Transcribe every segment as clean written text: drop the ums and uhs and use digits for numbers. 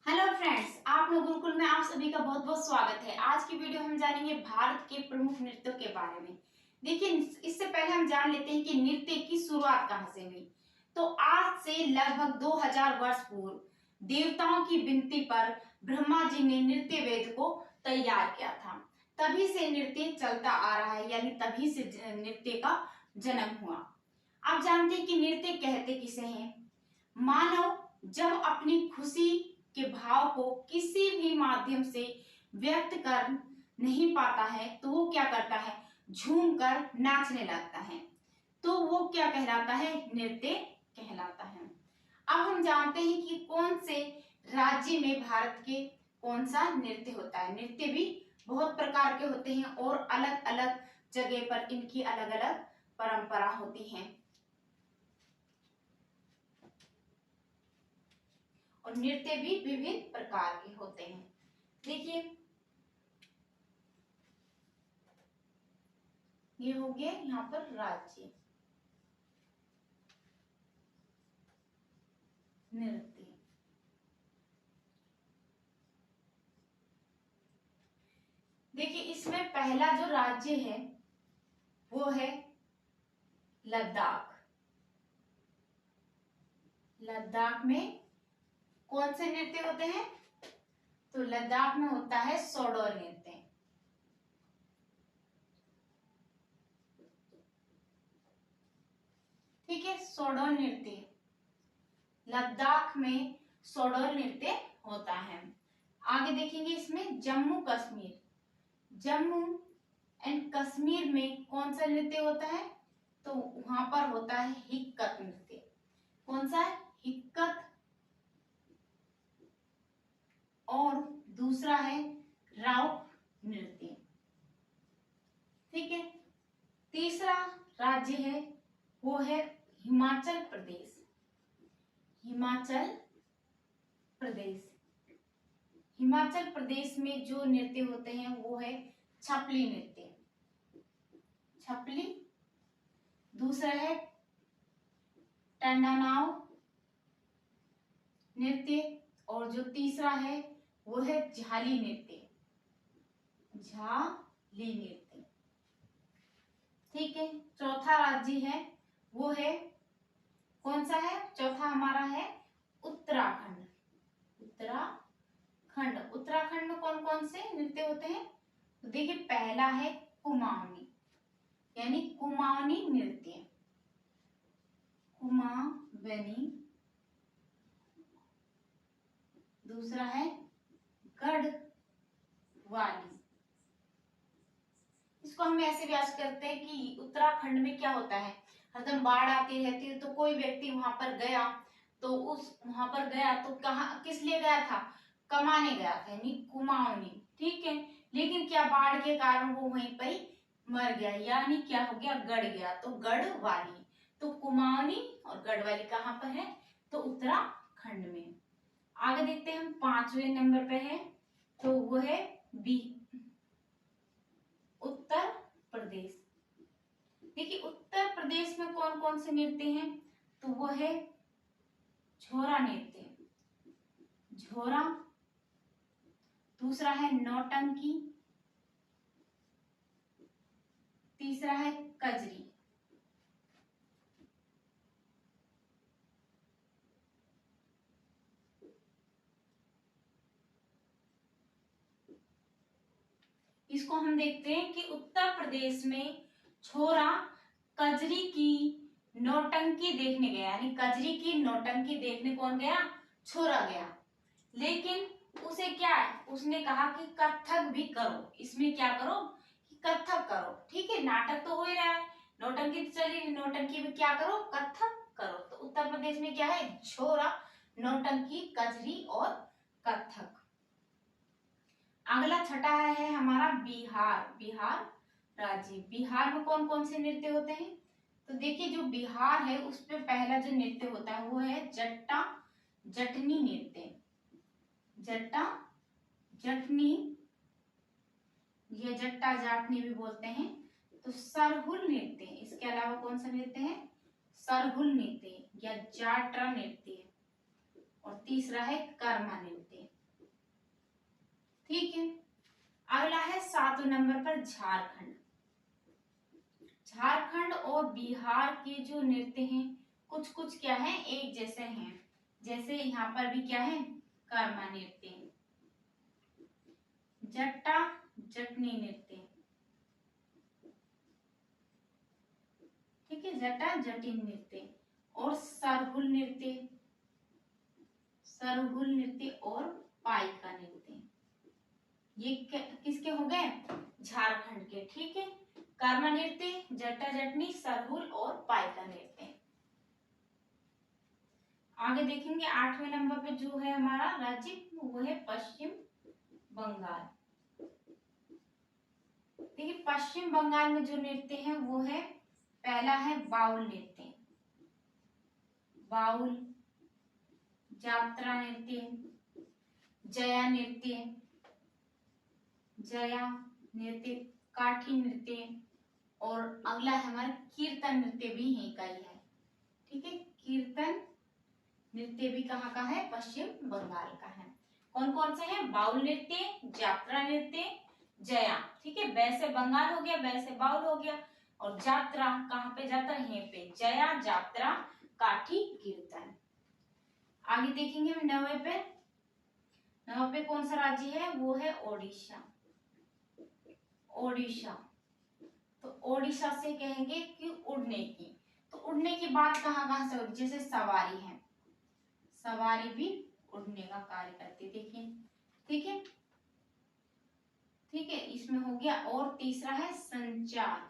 Hello friends, आप लोग गुरुकुल में आप सभी का बहुत बहुत स्वागत है। आज की वीडियो हम जानेंगे भारत के प्रमुख नृत्यों के बारे में। देखिए, इससे पहले हम जान लेते हैं कि नृत्य की शुरुआत कहाँ से हुई। तो आज से लगभग 2000 वर्ष पूर्व देवताओं की विनती पर ब्रह्मा जी ने नृत्य वेद को तैयार किया था। तभी से नृत्य चलता आ रहा है, यानी तभी से नृत्य का जन्म हुआ। आप जानते हैं कि नृत्य कहते किसे हैं। मानव जब अपनी खुशी के भाव को किसी भी माध्यम से व्यक्त कर नहीं पाता है तो वो क्या करता है, झूम कर नाचने लगता है। तो वो क्या कहलाता है, नृत्य कहलाता है। अब हम जानते हैं कि कौन से राज्य में भारत के कौन सा नृत्य होता है। नृत्य भी बहुत प्रकार के होते हैं और अलग अलग जगह पर इनकी अलग अलग परंपरा होती है और नृत्य भी विभिन्न प्रकार के होते हैं। देखिए, ये हो गया यहाँ पर राज्य नृत्य। देखिए, इसमें पहला जो राज्य है वो है लद्दाख। लद्दाख में कौन से नृत्य होते हैं, तो लद्दाख में होता है सोडोल नृत्य। ठीक है, सोडोल नृत्य लद्दाख में सोडोल नृत्य होता है। आगे देखेंगे इसमें जम्मू कश्मीर। जम्मू एंड कश्मीर में कौन सा नृत्य होता है, तो वहां पर होता है हिक्कत नृत्य। कौन सा है, हिक्कत। और दूसरा है राउफ नृत्य। ठीक है, तीसरा राज्य है वो है हिमाचल प्रदेश। हिमाचल प्रदेश। हिमाचल प्रदेश में जो नृत्य होते हैं वो है छपली नृत्य। छपली। दूसरा है टंडानाव नृत्य। और जो तीसरा है वो है झाली नृत्य। झाली नृत्य। ठीक है, चौथा राज्य है वो है कौन सा है, चौथा हमारा है उत्तराखंड। उत्तराखंड। उत्तराखंड में कौन कौन से नृत्य होते हैं, तो देखिए, पहला है कुमाऊनी, यानी कुमाऊनी नृत्य। कुमाऊनी। दूसरा है गढ़वाली। इसको हम ऐसे व्यास करते हैं कि उत्तराखंड में क्या होता है, हरदम बाढ़ आती रहती है। तो कोई व्यक्ति वहां पर गया तो उस वहां पर गया तो कहा, किस लिए गया था, कमाने गया था, यानी कुमाऊनी। ठीक है, लेकिन क्या बाढ़ के कारण वो वहीं पर मर गया, यानी क्या हो गया, गड़ गया, तो गढ़वाली। तो कुमाऊनी और गढ़वाली कहाँ पर है, तो उत्तराखंड में। आगे देखते हैं हम, पांचवें नंबर पे है तो वो है उत्तर प्रदेश। देखिए, उत्तर प्रदेश में कौन कौन से नृत्य हैं, तो वो है झोरा नृत्य। झोरा। दूसरा है नौटंकी। तीसरा है कजरी। इसको हम देखते हैं कि उत्तर प्रदेश में छोरा कजरी की नौटंकी देखने गया, यानी कजरी की नौटंकी देखने कौन गया, छोरा गया। लेकिन उसे क्या है, उसने कहा कि कथक भी करो, इसमें क्या करो कि कथक करो। ठीक है, नाटक तो हो ही रहा है, नौटंकी तो चली, नौटंकी में क्या करो, कथक करो। तो उत्तर प्रदेश में क्या है, छोरा, नौटंकी, कजरी और कथक। अगला छठा है हमारा बिहार। बिहार राज्य। बिहार में कौन कौन से नृत्य होते हैं, तो देखिए, जो बिहार है उस पे पहला जो नृत्य होता है वो है जट्टा जटनी नृत्य। जट्टा जटनी या जट्टा जाटनी भी बोलते हैं। तो सरहुल नृत्य, इसके अलावा कौन सा नृत्य है, सरहुल नृत्य या जाटरा नृत्य। और तीसरा है कर्मा नृत्य। ठीक है। अगला है 7वें नंबर पर झारखंड। झारखंड और बिहार के जो नृत्य हैं कुछ कुछ क्या है, एक जैसे हैं। जैसे यहाँ पर भी क्या है, कर्मा नृत्य, जट्टा जटनी नृत्य, ठीक है, जटा जटिन नृत्य, और सरहुल नृत्य, सरहुल नृत्य और पाइका नृत्य। ये किसके हो गए, झारखंड के। ठीक है, कर्मा नृत्य, जटा जटनी, सरहुल और पाइका नृत्य। आगे देखेंगे 8वें नंबर पे जो है हमारा राज्य वो है पश्चिम बंगाल। देखिए पश्चिम बंगाल में जो नृत्य है वो है, पहला है बाउल नृत्य, बाउल, जात्रा नृत्य, जया नृत्य, जया नृत्य, काठी नृत्य, और अगला है हमारा कीर्तन नृत्य भी यहीं का ही है। ठीक है, कीर्तन नृत्य भी कहाँ का है, पश्चिम बंगाल का है। कौन कौन से हैं, बाउल नृत्य, जात्रा नृत्य, जया। ठीक है, वैसे बंगाल हो गया, वैसे बाउल हो गया, और जात्रा कहाँ पे जाता है, यहीं पे, जया, जात्रा, काठी, कीर्तन। आगे देखेंगे 9वें पे, 9वें पे कौन सा राज्य है, वो है ओडिशा। ओडिशा, तो ओडिशा से कहेंगे कि उड़ने की, तो उड़ने की बात कहाँ कहाँ से होती, जैसे सवारी है, सवारी भी उड़ने का कार्य करती। देखिए, ठीक है, ठीक है, इसमें हो गया। और तीसरा है संचार,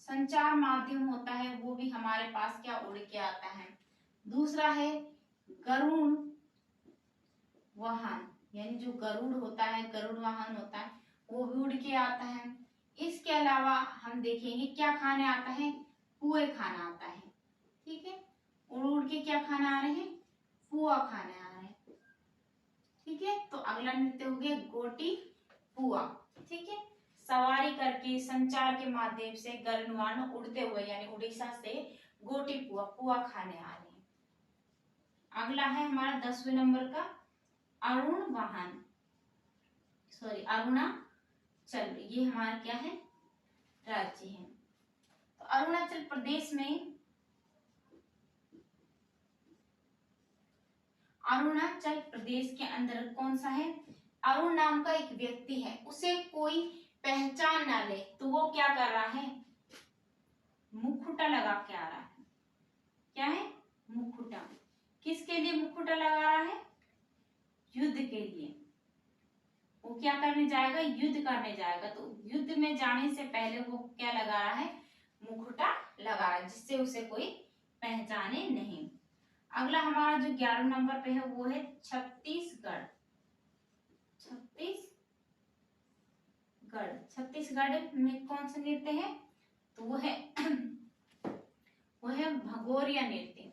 संचार माध्यम होता है वो भी हमारे पास क्या, उड़ के आता है। दूसरा है गरुड़ वाहन, यानी जो गरुड़ होता है, गरुड़ वाहन होता है, वो भी उड़ के आता है। इसके अलावा हम देखेंगे क्या खाने आता है, पुए खाना आता है। ठीक है, उड़ उड़ के क्या खाना आ रहे हैं, पुआ खाने आ रहे हैं। ठीक है, तो अगला नृत्य हो गया गोटी पुआ। ठीक है, सवारी करके संचार के माध्यम से गरुड़वाहन उड़ते हुए यानी उड़ीसा से गोटी पुआ, पुआ खाने आ रहे हैं। अगला है हमारा 10वें नंबर का अरुण वाहन, सॉरी अरुणाचल, ये हमारा क्या है, राज्य है। तो अरुणाचल प्रदेश में, अरुणाचल प्रदेश के अंदर कौन सा है, अरुण नाम का एक व्यक्ति है, उसे कोई पहचान ना ले तो वो क्या कर रहा है, मुखौटा लगा के आ रहा है। क्या है, मुखौटा। किसके लिए मुखौटा लगा रहा है, युद्ध के लिए। वो क्या करने जाएगा, युद्ध करने जाएगा, तो युद्ध में जाने से पहले वो क्या लगा रहा है, मुखौटा लगा रहा है, जिससे उसे कोई पहचाने नहीं। अगला हमारा जो 11 नंबर पे है वो है छत्तीसगढ़। छत्तीसगढ़, छत्तीसगढ़ में कौन सा नृत्य है, तो वो है वो है भगोरिया नृत्य,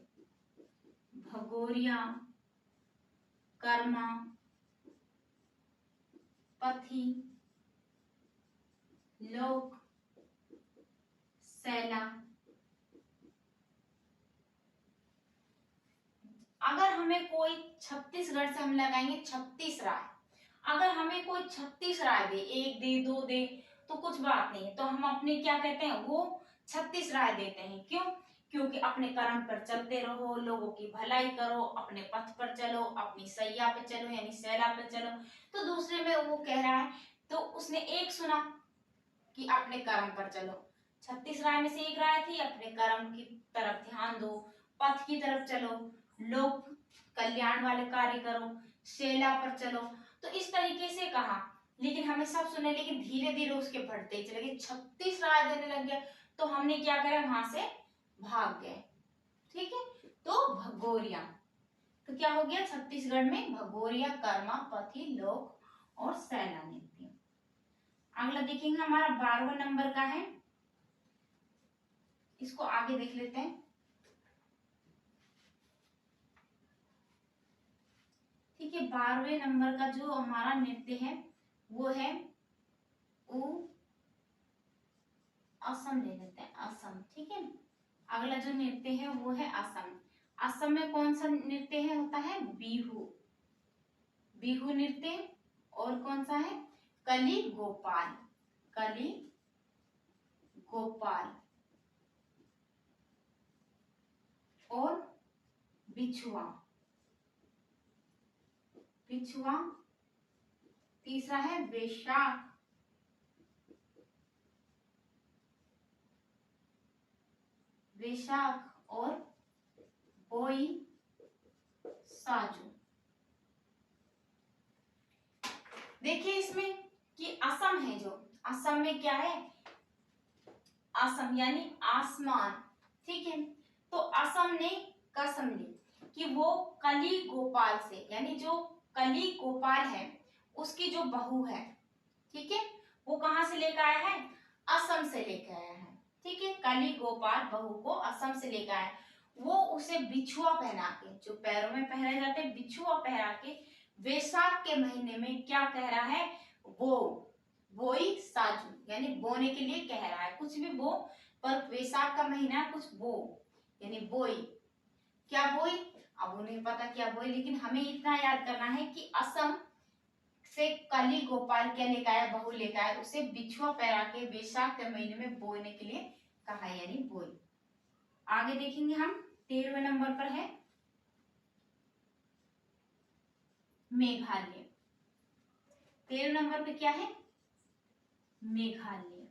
भगोरिया, कर्मा, पथी, लोक, सैला। अगर हमें कोई छत्तीसगढ़ से हम लगाएंगे 36 राय, अगर हमें कोई 36 राय दे, 1 दे 2 दे तो कुछ बात नहीं है, तो हम अपने क्या कहते हैं, वो 36 राय देते हैं। क्यों, क्योंकि अपने कर्म पर चलते रहो, लोगों की भलाई करो, अपने पथ पर चलो, अपनी सैया पे चलो यानी सैला पे चलो। तो दूसरे में वो कह रहा है, तो उसने एक सुना कि अपने कर्म पर चलो, 36 राय में से एक राय थी अपने कर्म की तरफ ध्यान दो, पथ की तरफ चलो, लोक कल्याण वाले कार्य करो, शैला पर चलो। तो इस तरीके से कहा, लेकिन हमें सब सुने, लेकिन धीरे धीरे उसके बढ़ते चले गए, 36 राय देने लग गया, तो हमने क्या करा, वहां से भाग गए। ठीक है, तो भगोरिया, तो क्या हो गया, छत्तीसगढ़ में भगोरिया, कर्मा, पथी, लोक और सैला नृत्य। अगला देखेंगे हमारा 12वां नंबर का है, इसको आगे देख लेते हैं। ठीक है, 12वें नंबर का जो हमारा नृत्य है वो है असम, ले लेते हैं असम। ठीक है, अगला जो नृत्य है वो है असम। असम में कौन सा नृत्य है, होता है बिहू, बिहू नृत्य, और कौन सा है? कली गोपाल, कली गोपाल और बिछुआ, बिछुआ। तीसरा है वैशाख, वैशाख और बोई साजू। देखिए इसमें कि असम है, जो असम में क्या है? असम यानी आसमान, ठीक है। तो असम ने कसम ली कि वो कली गोपाल से, यानी जो कली गोपाल है उसकी जो बहू है, ठीक है, वो कहां से लेकर आया है? असम से लेकर आया है, ठीक है। कली गोपाल बहू को असम से लेकर आया, वो उसे बिछुआ पहना के, जो पैरों में पहने जाते हैं, बिछुआ पहना के वैशाख के महीने में क्या कह रहा है? वो बोई साजू, यानी बोने के लिए कह रहा है, कुछ भी बो, पर वैशाख का महीना कुछ बो, यानी बोई। क्या बोई? अब उन्हें पता क्या बोई, लेकिन हमें इतना याद करना है कि असम से कली गोपाल क्या लेकर आया? बहू लेकर आया, उसे बिछुआ पहना के वैशाख के महीने में बोने के लिए कहा, यानी बोई। आगे देखेंगे हम, 13वें नंबर पर है मेघालय। 13 नंबर पे क्या है? मेघालय।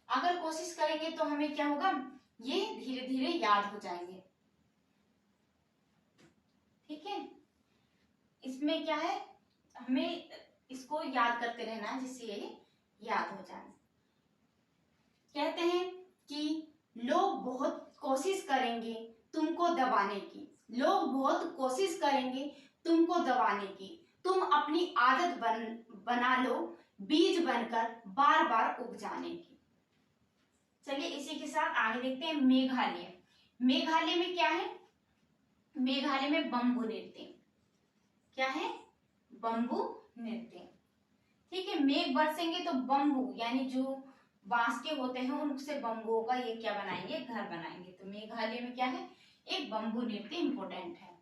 अगर कोशिश करेंगे तो हमें क्या होगा? ये धीरे धीरे याद हो जाएंगे, ठीक है। इसमें क्या है? हमें इसको याद करते रहना है जिससे ये याद हो जाए। कहते हैं कि लोग बहुत कोशिश करेंगे तुमको दबाने की, लोग बहुत कोशिश करेंगे तुमको दबाने की, तुम अपनी आदत बना लो बीज बनकर बार बार उग जाने की। चलिए इसी के साथ आगे देखते हैं मेघालय। मेघालय में क्या है? मेघालय में बम्बू नृत्य। क्या है? बम्बू नृत्य, ठीक है। मेघ बरसेंगे तो बम्बू यानी जो बांस के होते हैं उनसे बम्बुओं का ये क्या बनाएंगे? घर बनाएंगे। तो मेघालय में क्या है? एक बम्बू नृत्य इंपॉर्टेंट है,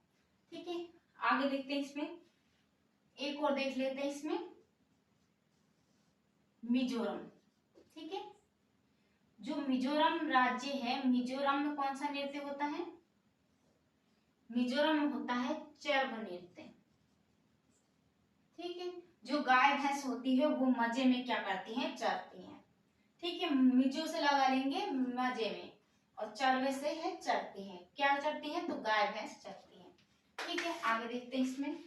ठीक है। आगे देखते हैं, इसमें एक और देख लेते हैं, इसमें मिजोरम, ठीक है। जो मिजोरम राज्य है, मिजोरम में कौन सा नृत्य होता है? मिजोरम में होता है चर्व नृत्य, ठीक है। जो गाय भैंस होती है वो मजे में क्या करती हैं? चरती हैं, ठीक है। मिजो से लगा लेंगे मजे में, और चरवे से है चरती हैं। क्या चरती हैं? तो गाय भैंस चरती हैं, ठीक है। आगे देखते हैं, इसमें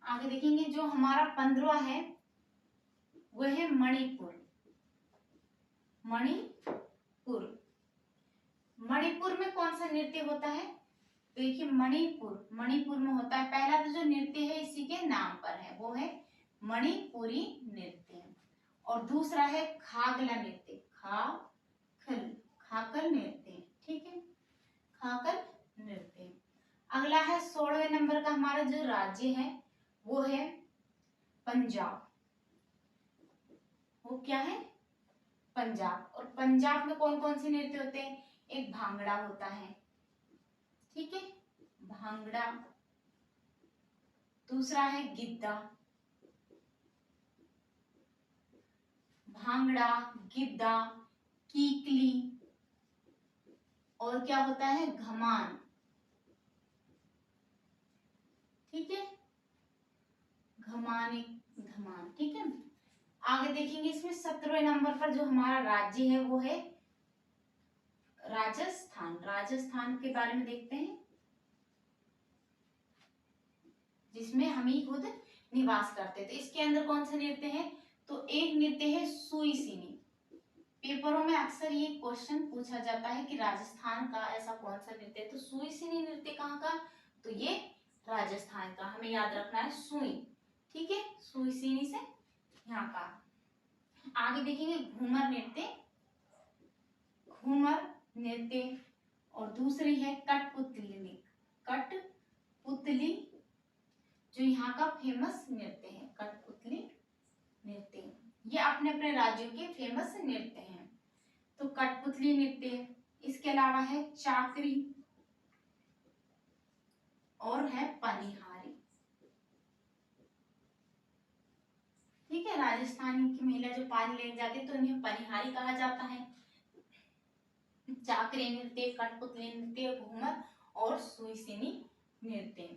आगे देखेंगे जो हमारा 15वां है वो है मणिपुर। मणिपुर, मणिपुर में कौन सा नृत्य होता है? तो देखिए मणिपुर, मणिपुर में होता है, पहला तो जो नृत्य है इसी के नाम पर है, वो है मणिपुरी नृत्य। और दूसरा है खागला नृत्य, खाकल नृत्य, ठीक है, खाकल नृत्य। अगला है 16वें नंबर का हमारा जो राज्य है वो है पंजाब। वो क्या है? पंजाब। और पंजाब में कौन कौन से नृत्य होते हैं? एक भांगड़ा होता है, ठीक है, भांगड़ा। दूसरा है गिद्दा, भांगड़ा, गिद्दा, कीकली, और क्या होता है? घमान, ठीक है, घमान, घमान, ठीक है। आगे देखेंगे, इसमें 17वें नंबर पर जो हमारा राज्य है वो है राजस्थान। राजस्थान के बारे में देखते हैं, जिसमें हम ही खुद निवास करते थे। इसके अंदर कौन से नृत्य है? तो एक नृत्य है सुई सिनी। पेपरों में अक्सर ये क्वेश्चन पूछा जाता है कि राजस्थान का ऐसा कौन सा नृत्य है। तो सुई सिनी नृत्य कहाँ का? तो ये राजस्थान का, हमें याद रखना है सुई, ठीक है, सुई सिनी से यहाँ का। आगे देखेंगे घूमर नृत्य, घूमर नृत्य। और दूसरी है कठपुतली, कठपुतली जो यहाँ का फेमस नृत्य है, कठपुतली नृत्य। ये अपने अपने राज्यों के फेमस नृत्य हैं। तो कठपुतली नृत्य, इसके अलावा है चाकरी और है पनिहारी। ठीक है, राजस्थान की महिला जो पानी लेने जाती है तो उन्हें पनिहारी कहा जाता है। चाकरी नृत्य, कठपुतली नृत्य, घूमर और सुईसिनी नृत्य।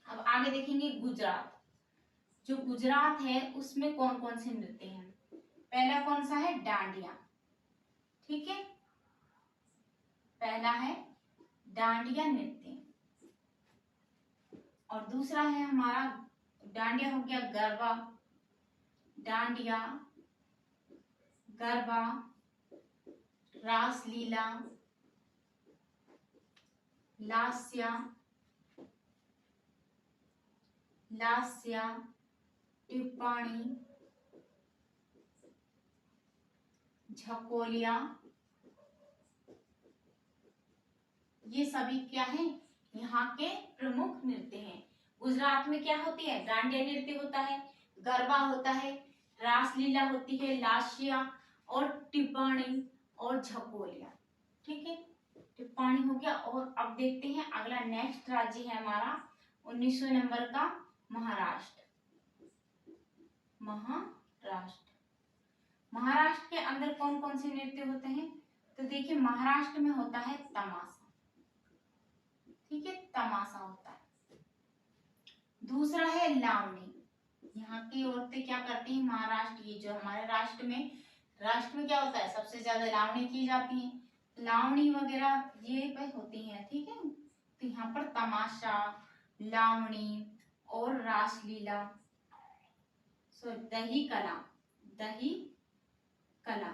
अब आगे देखेंगे गुजरात। जो गुजरात है उसमें कौन कौन से नृत्य हैं। पहला कौन सा है, डांडिया। ठीक है, पहला है डांडिया नृत्य। और दूसरा है हमारा, डांडिया हो गया गरबा, डांडिया, गरबा, रासलीला, लास्या, लास्या, टिप्पाणी, झकोलिया। ये सभी क्या है, यहाँ के प्रमुख नृत्य हैं। गुजरात में क्या होती है, डांडिया नृत्य होता है, गरबा होता है, रासलीला होती है, लास्या और टिप्पाणी और झकोलिया। ठीक है, टिप्पाणी हो गया। और अब देखते हैं अगला नेक्स्ट राज्य है हमारा 19वें नंबर का महाराष्ट्र। महाराष्ट्र, महाराष्ट्र के अंदर कौन कौन से नृत्य होते हैं। तो देखिए महाराष्ट्र में होता है तमाशा। ठीक है, तमाशा होता है। दूसरा है लावणी। यहाँ की औरतें क्या करती हैं, महाराष्ट्र, ये जो हमारे राष्ट्र में क्या होता है, सबसे ज्यादा लावणी की जाती है। लावणी वगैरह ये पे होती हैं। ठीक है, तो यहाँ पर तमाशा, लावणी और रासलीला, दही कला, दही कला,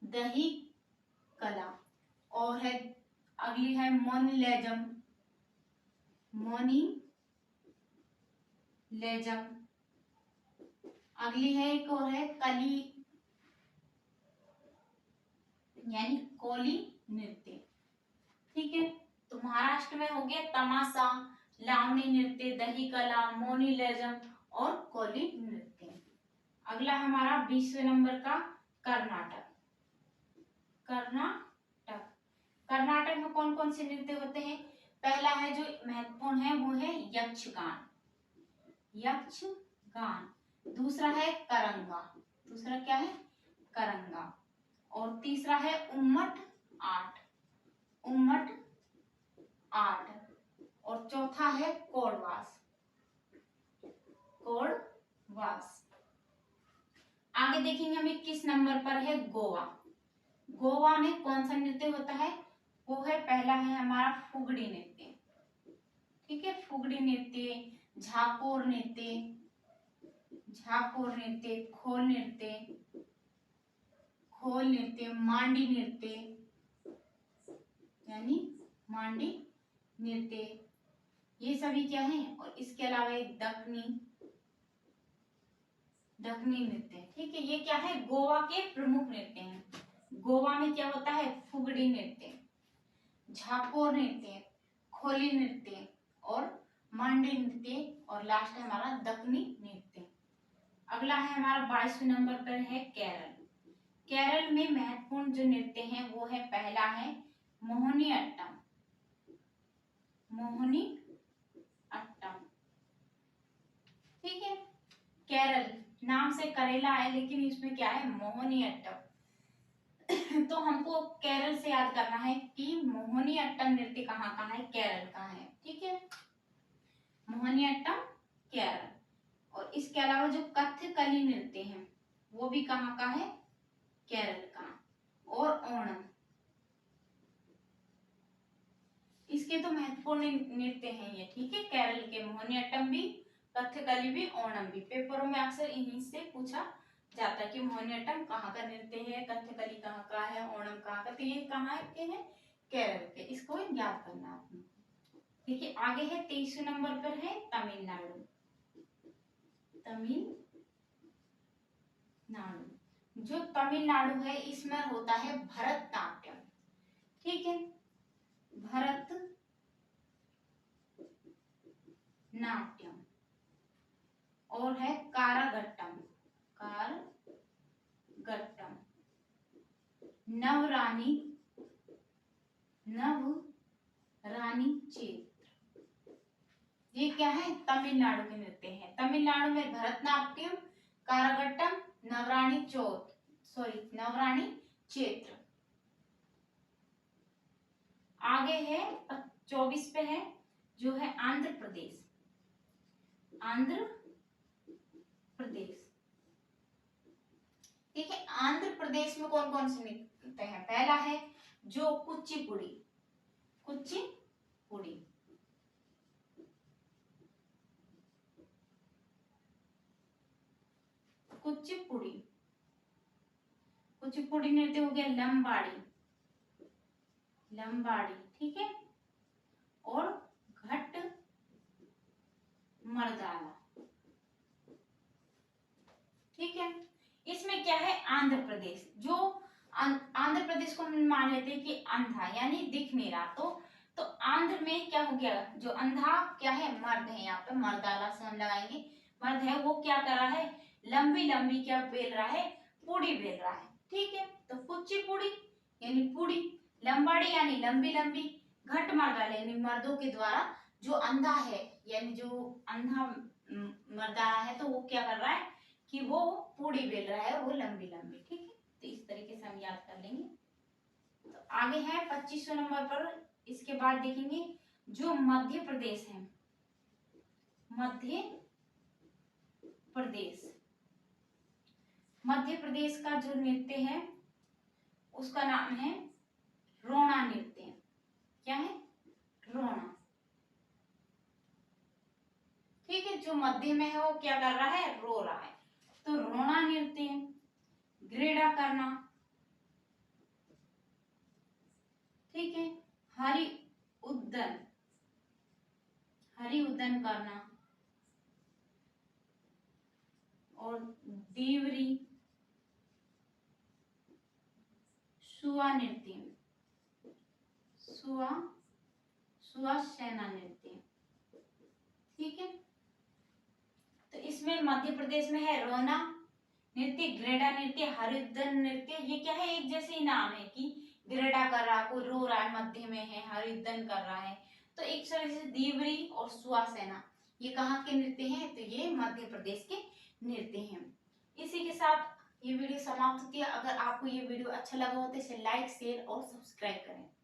दही कला। और है अगली है मोनी लेजम, मोनी लेजम। अगली है एक और है कली यानी कोली नृत्य। ठीक है, तो महाराष्ट्र में हो गया तमाशा, लावणी नृत्य, दही कला, मोनी लेजम और कोली नृत्य। अगला हमारा 20वें नंबर का कर्नाटक। कर्नाटक, कर्नाटक में कौन कौन से नृत्य होते हैं। पहला है जो महत्वपूर्ण है वो है यक्षगान, यक्षगान। दूसरा है करंगा, दूसरा क्या है, करंगा। और तीसरा है उम्मट आर्ट, उम्मट आर्ट। और चौथा है कोडवास, कोडवास। आगे देखेंगे हम 21 नंबर पर है गोवा। गोवा में कौन सा नृत्य होता है, वो है पहला है हमारा फुगड़ी नृत्य। ठीक है, फुगड़ी नृत्य, झाकोर नृत्य, झाकोर नृत्य, खोल नृत्य, खोल नृत्य, मांडी नृत्य यानी मांडी नृत्य, ये सभी क्या है। और इसके अलावा एक दखनी, दखनी नृत्य। ठीक है, ये क्या है, गोवा के प्रमुख नृत्य हैं। गोवा में क्या होता है, फुगड़ी नृत्य, झाकोर नृत्य, खोली नृत्य और मांडी नृत्य। और लास्ट है हमारा दखनी नृत्य। अगला है हमारा 22वें नंबर पर है केरल। केरल में महत्वपूर्ण जो नृत्य हैं वो है, पहला है मोहिनी अट्टम, मोहिनी अट्टम। ठीक है, केरल नाम से करेला है लेकिन इसमें क्या है, मोहिनी अट्टम। तो हमको केरल से याद करना है कि मोहिनी अट्टम नृत्य कहाँ का है, केरल का है। ठीक है, मोहिनी अट्टम केरल। और इसके अलावा जो कथकली नृत्य है वो भी कहाँ का है, केरल का। और ओणम, इसके तो महत्वपूर्ण नृत्य हैं ये। ठीक है, केरल के मोहिनी अट्टम भी, कथकली भी, ओणम भी। पेपरों में अक्सर इन्हीं से पूछा जाता है कि मोहिनी अट्टम कहाँ का नृत्य है, कथकली कहाँ का है, ओणम कहाँ का। तो ये कहाँ के हैं, केरल के। इसको याद करना आपने। देखिए आगे है 23वें नंबर पर है तमिलनाडु। तमिलनाडु, जो तमिलनाडु है इसमें होता है भरतनाट्यम। ठीक है, भरत नाट्यम, और है कारगट्टम, कारगट्टम, नवरानी, नवरानी चित्र। ये क्या है? तमिलनाडु के नृत्य हैं। तमिलनाडु में भरतनाट्यम, कारगट्टम, नवरानी चित्र। आगे है 24 पे है जो है आंध्र प्रदेश। आंध्र प्रदेश, ठीक है। आंध्र प्रदेश में कौन कौन से नृत्य हैं? पहला है जो कुचिपुड़ी, कुचिपुड़ी, कुचिपुड़ी, कुचिपुड़ी नृत्य हो गया लंबाड़ी, लंबाड़ी, ठीक है। और घट मर्दाला, ठीक है। इसमें क्या है? आंध्र प्रदेश, जो आंध्र प्रदेश को हम मान लेते हैं कि अंधा यानी दिख नहीं रहा, तो आंध्र में क्या हो गया? जो अंधा क्या है? मर्द है। यहाँ पे मर्दाला से हम लगाएंगे, मर्द है वो क्या कर रहा है? लंबी लंबी क्या बेल रहा है? पूड़ी बेल रहा है, ठीक है। तो कुचिपुड़ी यानी पूड़ी, लंबाड़ी यानी लंबी लंबी, घट मर्दाला यानी मर्दों के द्वारा जो अंधा है यानी जो अंधा मर्दाना है, तो वो क्या कर रहा है कि वो पूड़ी बेल रहा है, वो लंबी लंबी, ठीक है। तो इस तरीके से हम याद कर लेंगे। तो आगे है 2500 नंबर पर। इसके बाद देखेंगे जो मध्य प्रदेश है, मध्य प्रदेश, मध्य प्रदेश का जो नृत्य है उसका नाम है रोना नृत्य। क्या है? रोना, ठीक है। जो मध्य में है वो क्या कर रहा है? रो रहा है। तो रोना नृत्य, ग्रेडा करना, ठीक है। हरि उद्दन, हरि उद्दन करना, और देवरी, सुआ नृत्य, सुआ नृत्य, ठीक है। तो इसमें मध्य प्रदेश में है रोना नृत्य, ग्रेडा नृत्य, हरिउद्दन नृत्य। ये क्या है? एक जैसे ही नाम है कि ग्रेडा कर रहा, कोई रो रहा है, मध्य में है, हरिउद्दन कर रहा है। तो एक तरह से देवरी और सुआसेना, ये कहाँ के नृत्य हैं? तो ये मध्य प्रदेश के नृत्य हैं। इसी के साथ ये वीडियो समाप्त होती है। अगर आपको ये वीडियो अच्छा लगा हो तो इसे लाइक, शेयर और सब्सक्राइब करें।